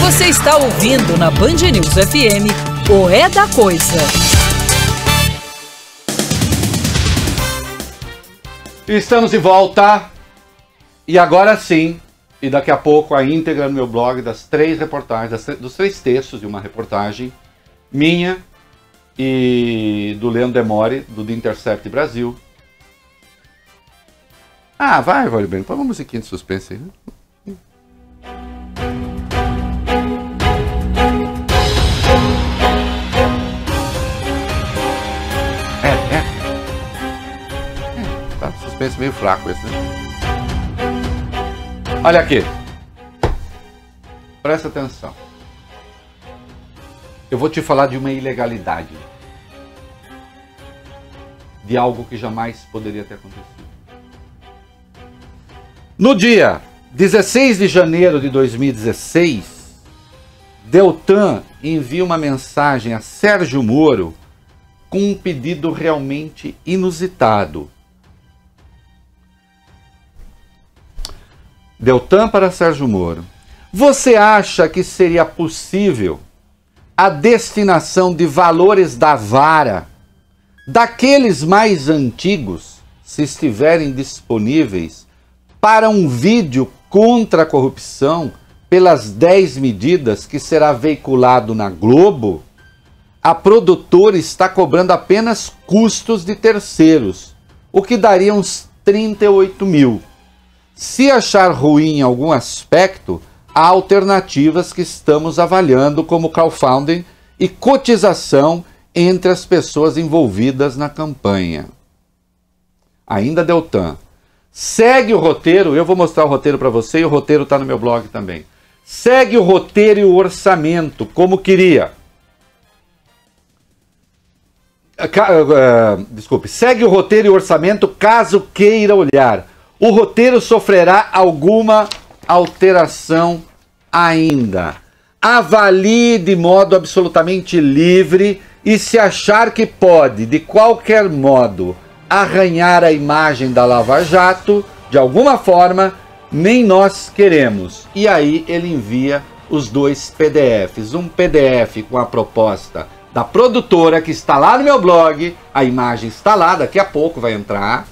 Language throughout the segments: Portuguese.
Você está ouvindo na Band News FM o É da Coisa. Estamos de volta. E agora sim, e daqui a pouco a íntegra no meu blog das 3 reportagens, dos 3 textos de uma reportagem minha e do Leandro Demore, do The Intercept Brasil. Ah, vai, bem, põe uma musiquinha de suspense aí, né? Tá, suspense meio fraco esse, né? Olha aqui. Presta atenção. Eu vou te falar de uma ilegalidade. De algo que jamais poderia ter acontecido. No dia 16 de janeiro de 2016, Deltan envia uma mensagem a Sérgio Moro com um pedido realmente inusitado. Deltan para Sérgio Moro. Você acha que seria possível a destinação de valores da vara, daqueles mais antigos, se estiverem disponíveis, para um vídeo contra a corrupção, pelas 10 medidas que será veiculado na Globo? A produtora está cobrando apenas custos de terceiros, o que daria uns 38 mil. Se achar ruim em algum aspecto, há alternativas que estamos avaliando, como crowdfunding e cotização entre as pessoas envolvidas na campanha. Ainda Deltan. Segue o roteiro, eu vou mostrar o roteiro para você e o roteiro está no meu blog também. Segue o roteiro e o orçamento, como queria. Desculpe, segue o roteiro e o orçamento caso queira olhar. O roteiro sofrerá alguma alteração ainda. Avalie de modo absolutamente livre e se achar que pode, de qualquer modo, arranhar a imagem da Lava Jato, de alguma forma, nem nós queremos. E aí ele envia os 2 PDFs. Um PDF com a proposta da produtora, que está lá no meu blog, a imagem está lá, daqui a pouco vai entrar.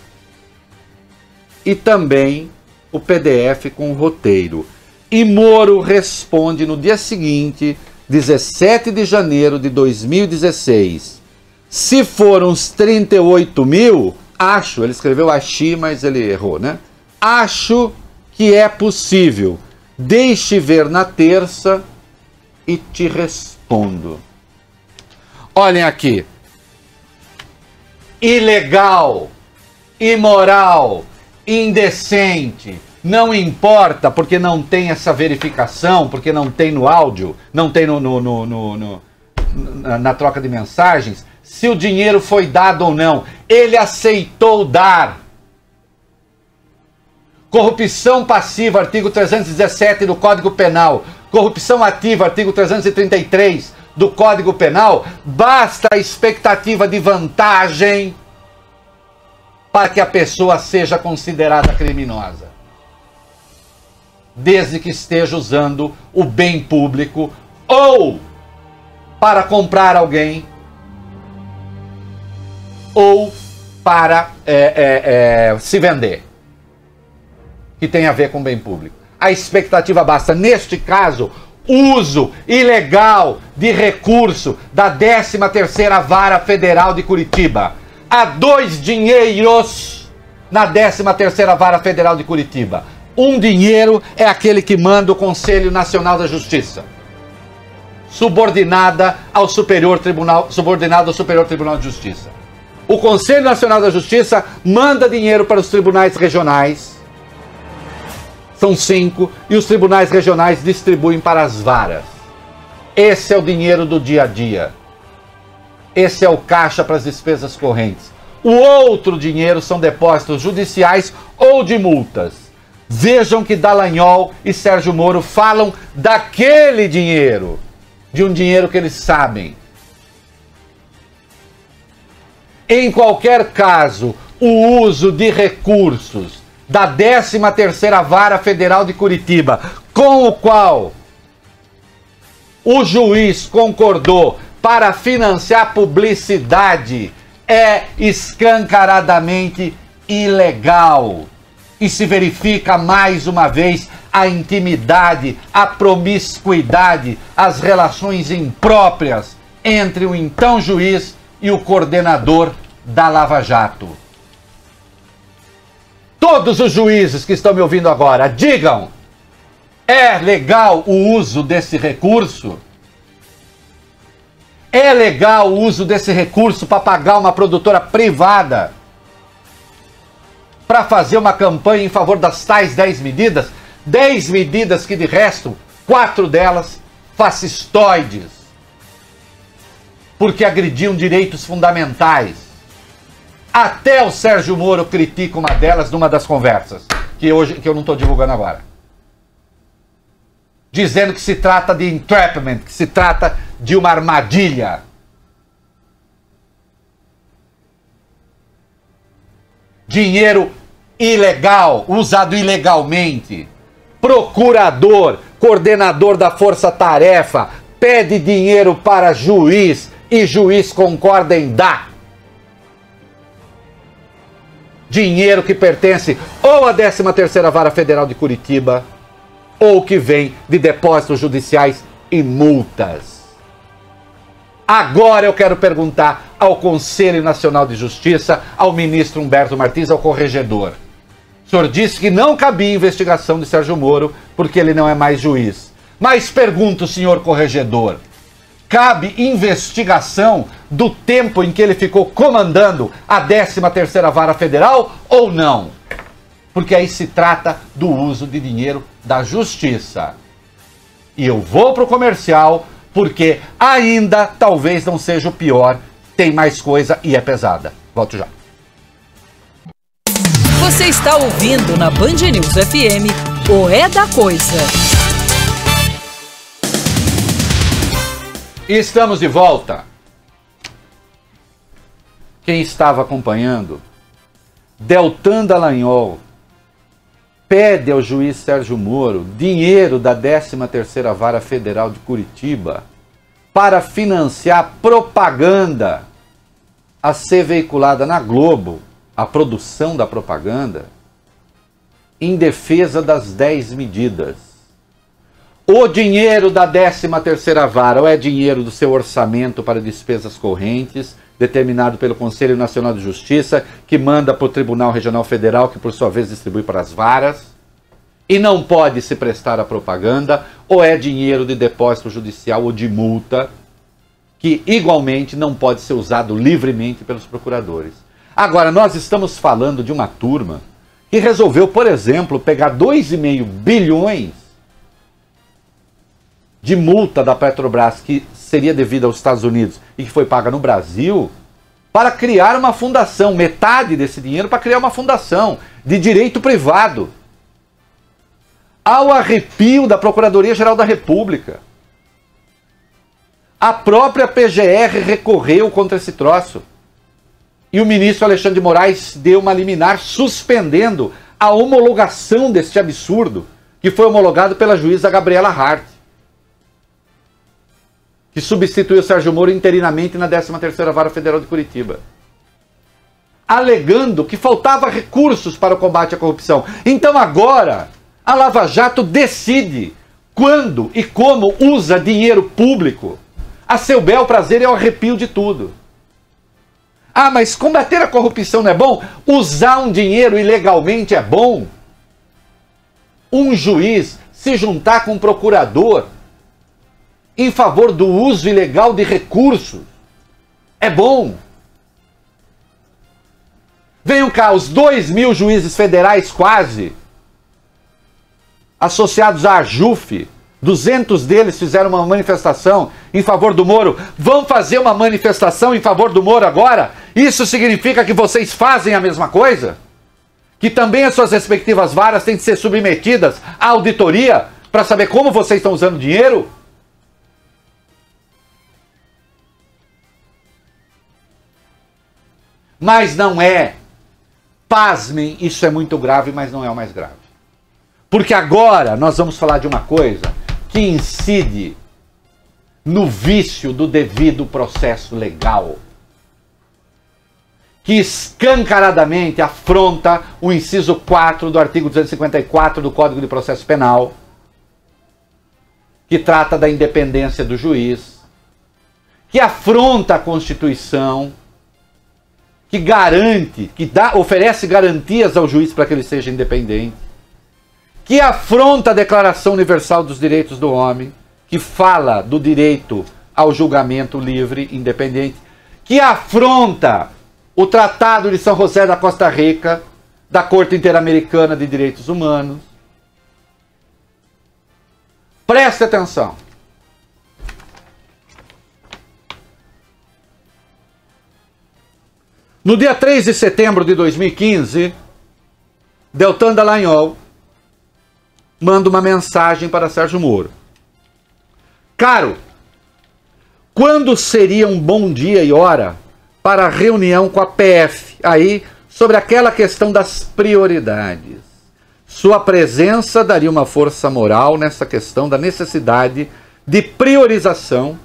E também o PDF com o roteiro. E Moro responde no dia seguinte, 17 de janeiro de 2016. Se for uns 38 mil, acho, ele escreveu achei, mas ele errou, né? Acho que é possível. Deixe ver na terça e te respondo. Olhem aqui. Ilegal, imoral, indecente, não importa, porque não tem essa verificação, porque não tem no áudio, não tem na troca de mensagens, se o dinheiro foi dado ou não. Ele aceitou dar. Corrupção passiva, artigo 317 do Código Penal. Corrupção ativa, artigo 333 do Código Penal. Basta a expectativa de vantagem para que a pessoa seja considerada criminosa, desde que esteja usando o bem público ou para comprar alguém ou para se vender, que tem a ver com bem público. A expectativa basta. Neste caso, uso ilegal de recurso da 13ª Vara Federal de Curitiba. Há 2 dinheiros na 13ª Vara Federal de Curitiba. Um dinheiro é aquele que manda o Conselho Nacional da Justiça, subordinado ao Superior Tribunal de Justiça. O Conselho Nacional da Justiça manda dinheiro para os tribunais regionais, são 5, e os tribunais regionais distribuem para as varas. Esse é o dinheiro do dia a dia. Esse é o caixa para as despesas correntes. O outro dinheiro são depósitos judiciais ou de multas. Vejam que Dallagnol e Sérgio Moro falam daquele dinheiro, de um dinheiro que eles sabem. Em qualquer caso, o uso de recursos da 13ª Vara Federal de Curitiba, com o qual o juiz concordou para financiar publicidade, é escancaradamente ilegal. E se verifica mais uma vez a intimidade, a promiscuidade, as relações impróprias entre o então juiz e o coordenador da Lava Jato. Todos os juízes que estão me ouvindo agora, digam: é legal o uso desse recurso? É legal o uso desse recurso para pagar uma produtora privada para fazer uma campanha em favor das tais 10 medidas? 10 medidas que, de resto, 4 delas fascistoides, porque agrediam direitos fundamentais. Até o Sérgio Moro critica uma delas numa das conversas, que eu não estou divulgando agora, dizendo que se trata de entrapment, que se trata de uma armadilha. Dinheiro ilegal, usado ilegalmente. Procurador, coordenador da força-tarefa, pede dinheiro para juiz e juiz concorda em dar. Dinheiro que pertence ou à 13ª Vara Federal de Curitiba, ou que vem de depósitos judiciais e multas. Agora eu quero perguntar ao Conselho Nacional de Justiça, ao ministro Humberto Martins, ao corregedor. O senhor disse que não cabia investigação de Sérgio Moro porque ele não é mais juiz. Mas pergunto, senhor corregedor, cabe investigação do tempo em que ele ficou comandando a 13ª Vara Federal ou não? Porque aí se trata do uso de dinheiro da justiça. E eu vou para o comercial porque ainda talvez não seja o pior, tem mais coisa e é pesada. Volto já. Você está ouvindo na Band News FM o É da Coisa. Estamos de volta. Quem estava acompanhando, Deltan Dallagnol pede ao juiz Sérgio Moro dinheiro da 13ª Vara Federal de Curitiba para financiar propaganda a ser veiculada na Globo, a produção da propaganda, em defesa das 10 medidas. O dinheiro da 13ª Vara ou é dinheiro do seu orçamento para despesas correntes, determinado pelo Conselho Nacional de Justiça, que manda para o Tribunal Regional Federal, que por sua vez distribui para as varas, e não pode se prestar a propaganda, ou é dinheiro de depósito judicial ou de multa, que igualmente não pode ser usado livremente pelos procuradores. Agora, nós estamos falando de uma turma que resolveu, por exemplo, pegar 2,5 bilhões de multa da Petrobras, que seria devida aos Estados Unidos e que foi paga no Brasil, para criar uma fundação, metade desse dinheiro para criar uma fundação de direito privado, ao arrepio da Procuradoria-Geral da República. A própria PGR recorreu contra esse troço. E o ministro Alexandre de Moraes deu uma liminar suspendendo a homologação deste absurdo, que foi homologado pela juíza Gabriela Hart, que substituiu Sérgio Moro interinamente na 13ª Vara Federal de Curitiba, alegando que faltava recursos para o combate à corrupção. Então agora, a Lava Jato decide quando e como usa dinheiro público a seu bel prazer e ao arrepio de tudo. Ah, mas combater a corrupção não é bom? Usar um dinheiro ilegalmente é bom? Um juiz se juntar com um procurador em favor do uso ilegal de recursos é bom? Venham cá, os 2.000 juízes federais quase, associados à AJUF, 200 deles fizeram uma manifestação em favor do Moro. Vão fazer uma manifestação em favor do Moro agora? Isso significa que vocês fazem a mesma coisa? Que também as suas respectivas varas têm que ser submetidas à auditoria para saber como vocês estão usando dinheiro? Mas não é Pasmem, isso é muito grave, mas não é o mais grave. Porque agora nós vamos falar de uma coisa que incide no vício do devido processo legal, que escancaradamente afronta o inciso 4 do artigo 254 do Código de Processo Penal, que trata da independência do juiz, que afronta a Constituição, que garante, oferece garantias ao juiz para que ele seja independente, que afronta a Declaração Universal dos Direitos do Homem, que fala do direito ao julgamento livre e independente, que afronta o Tratado de São José da Costa Rica, da Corte Interamericana de Direitos Humanos. Preste atenção. No dia 3 de setembro de 2015, Deltan Dallagnol manda uma mensagem para Sérgio Moro. Caro, quando seria um bom dia e hora para a reunião com a PF, aí, sobre aquela questão das prioridades? Sua presença daria uma força moral nessa questão da necessidade de priorização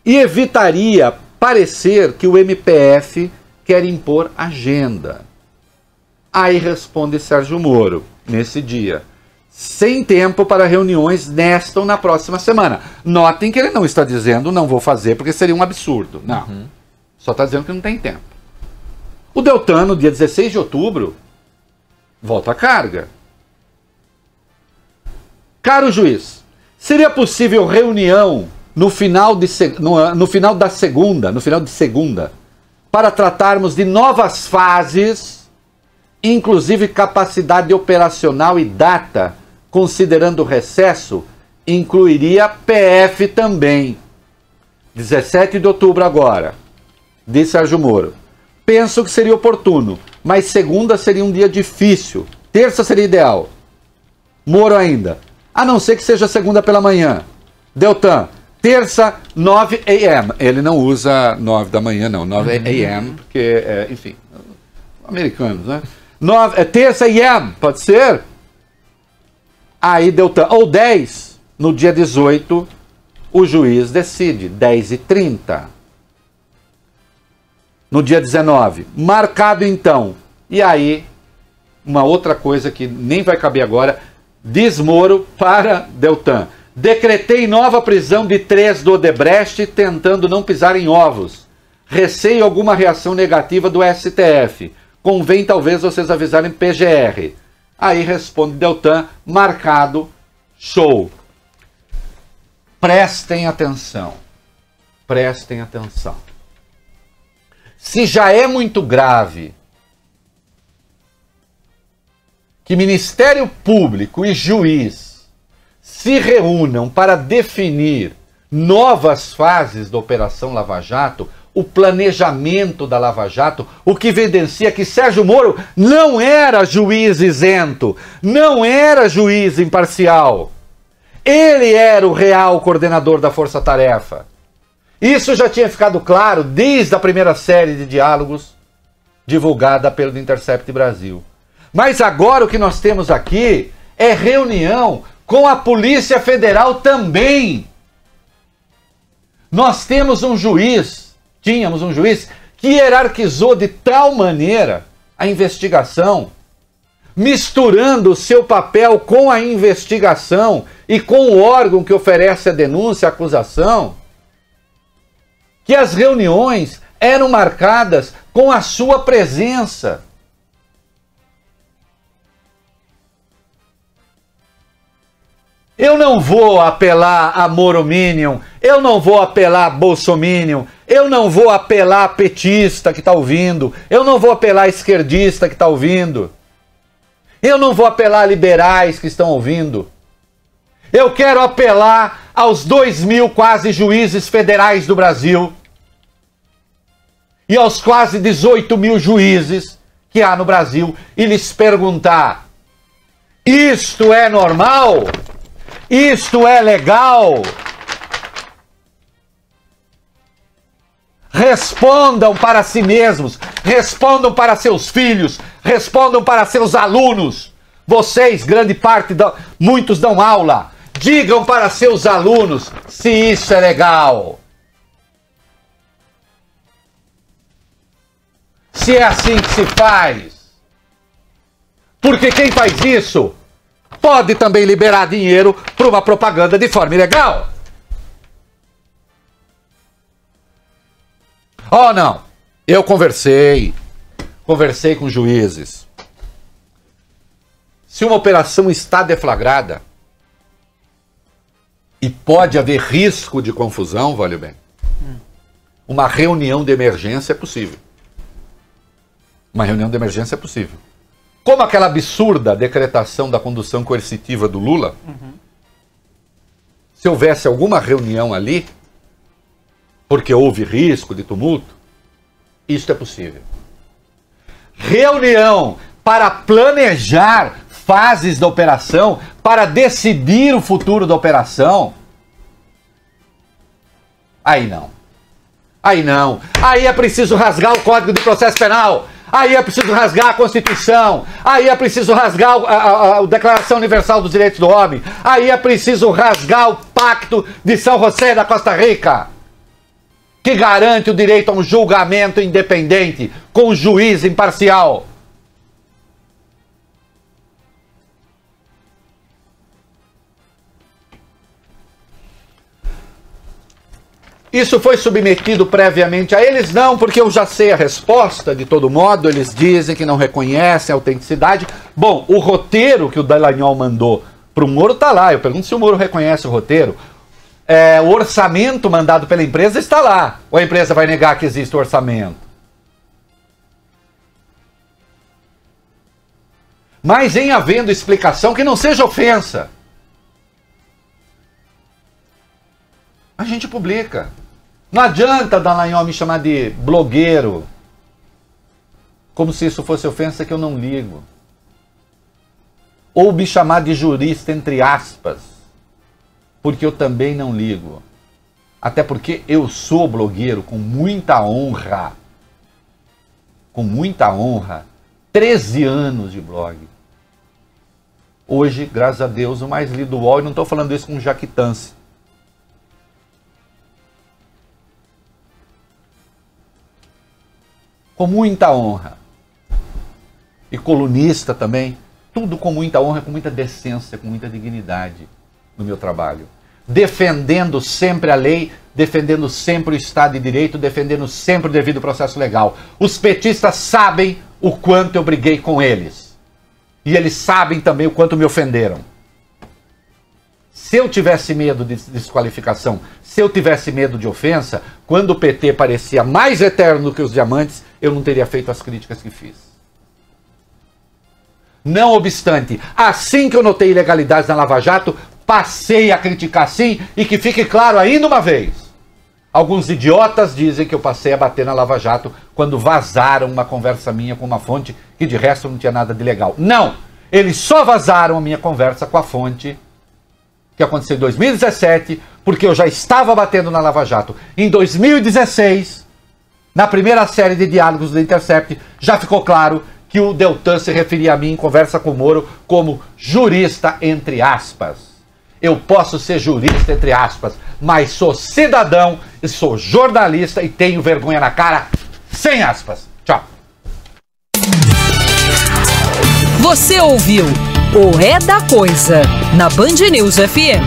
e evitaria parecer que o MPF quer impor agenda. Aí responde Sérgio Moro, nesse dia: sem tempo para reuniões nesta ou na próxima semana. Notem que ele não está dizendo não vou fazer porque seria um absurdo. Não. Só está dizendo que não tem tempo. O Deltan, no dia 16 de outubro, volta à carga. Caro juiz, seria possível reunião no final de segunda, para tratarmos de novas fases, inclusive capacidade operacional e data, considerando o recesso, incluiria PF também. 17 de outubro agora, diz Sérgio Moro. Penso que seria oportuno, mas segunda seria um dia difícil. Terça seria ideal. Moro ainda. A não ser que seja segunda pela manhã. Deltan, terça, 9 a.m. Ele não usa 9 da manhã, não. 9 a.m., porque, enfim, americanos, né? Terça a.m., pode ser? Aí, Deltan, ou 10, no dia 18, o juiz decide, 10h30. No dia 19, marcado então. E aí, uma outra coisa que nem vai caber agora, diz Moro para Deltan: decretei nova prisão de 3 do Odebrecht tentando não pisar em ovos. Receio alguma reação negativa do STF. Convém talvez vocês avisarem PGR. Aí responde Deltan: marcado, show. Prestem atenção. Prestem atenção. Se já é muito grave que Ministério Público e juiz se reúnam para definir novas fases da Operação Lava Jato, o planejamento da Lava Jato, o que evidencia que Sérgio Moro não era juiz isento, não era juiz imparcial. Ele era o real coordenador da Força Tarefa. Isso já tinha ficado claro desde a primeira série de diálogos divulgada pelo Intercept Brasil. Mas agora o que nós temos aqui é reunião com a Polícia Federal também. Nós tínhamos um juiz que hierarquizou de tal maneira a investigação, misturando o seu papel com a investigação e com o órgão que oferece a denúncia, a acusação, que as reuniões eram marcadas com a sua presença. Eu não vou apelar a Morominion, eu não vou apelar a Bolsominion, eu não vou apelar a petista que está ouvindo, eu não vou apelar a esquerdista que está ouvindo, eu não vou apelar a liberais que estão ouvindo. Eu quero apelar aos 2.000 quase juízes federais do Brasil e aos quase 18.000 juízes que há no Brasil e lhes perguntar: isto é normal? Isto é legal? Respondam para si mesmos, respondam para seus filhos, respondam para seus alunos. Vocês, grande parte, muitos dão aula. Digam para seus alunos se isso é legal. Se é assim que se faz. Porque quem faz isso pode também liberar dinheiro para uma propaganda de forma ilegal. Oh, não. Eu conversei com juízes. Se uma operação está deflagrada e pode haver risco de confusão, vale bem, uma reunião de emergência é possível. Uma reunião de emergência é possível. Como aquela absurda decretação da condução coercitiva do Lula, se houvesse alguma reunião ali, porque houve risco de tumulto, isso é possível. Reunião para planejar fases da operação, para decidir o futuro da operação, aí não. Aí não. Aí é preciso rasgar o Código de Processo Penal. Aí é preciso rasgar a Constituição. Aí é preciso rasgar a Declaração Universal dos Direitos do Homem. Aí é preciso rasgar o Pacto de São José da Costa Rica, que garante o direito a um julgamento independente, com um juiz imparcial. Isso foi submetido previamente a eles? Não, porque eu já sei a resposta, de todo modo, eles dizem que não reconhecem a autenticidade. Bom, o roteiro que o Dallagnol mandou para o Moro está lá, eu pergunto se o Moro reconhece o roteiro. O orçamento mandado pela empresa está lá, ou a empresa vai negar que existe o orçamento? Mas em havendo explicação, que não seja ofensa, a gente publica. Não adianta Dallagnol me chamar de blogueiro, como se isso fosse ofensa, que eu não ligo. Ou me chamar de jurista, entre aspas, porque eu também não ligo. Até porque eu sou blogueiro com muita honra. Com muita honra. 13 anos de blog. Hoje, graças a Deus, o mais lido do UOL, e não estou falando isso com jactância. Com muita honra. E colunista também. Tudo com muita honra, com muita decência, com muita dignidade no meu trabalho. Defendendo sempre a lei, defendendo sempre o Estado de Direito, defendendo sempre o devido processo legal. Os petistas sabem o quanto eu briguei com eles. E eles sabem também o quanto me ofenderam. Se eu tivesse medo de desqualificação, se eu tivesse medo de ofensa, quando o PT parecia mais eterno do que os diamantes, eu não teria feito as críticas que fiz. Não obstante, assim que eu notei ilegalidades na Lava Jato, passei a criticar sim, e que fique claro ainda uma vez. Alguns idiotas dizem que eu passei a bater na Lava Jato quando vazaram uma conversa minha com uma fonte que de resto não tinha nada de legal. Não! Eles só vazaram a minha conversa com a fonte que aconteceu em 2017, porque eu já estava batendo na Lava Jato. Em 2016, na primeira série de diálogos do Intercept, já ficou claro que o Deltan se referia a mim em conversa com o Moro como jurista, entre aspas. Eu posso ser jurista, entre aspas, mas sou cidadão, sou jornalista e tenho vergonha na cara, sem aspas. Tchau. Você ouviu o É da Coisa, na Band News FM.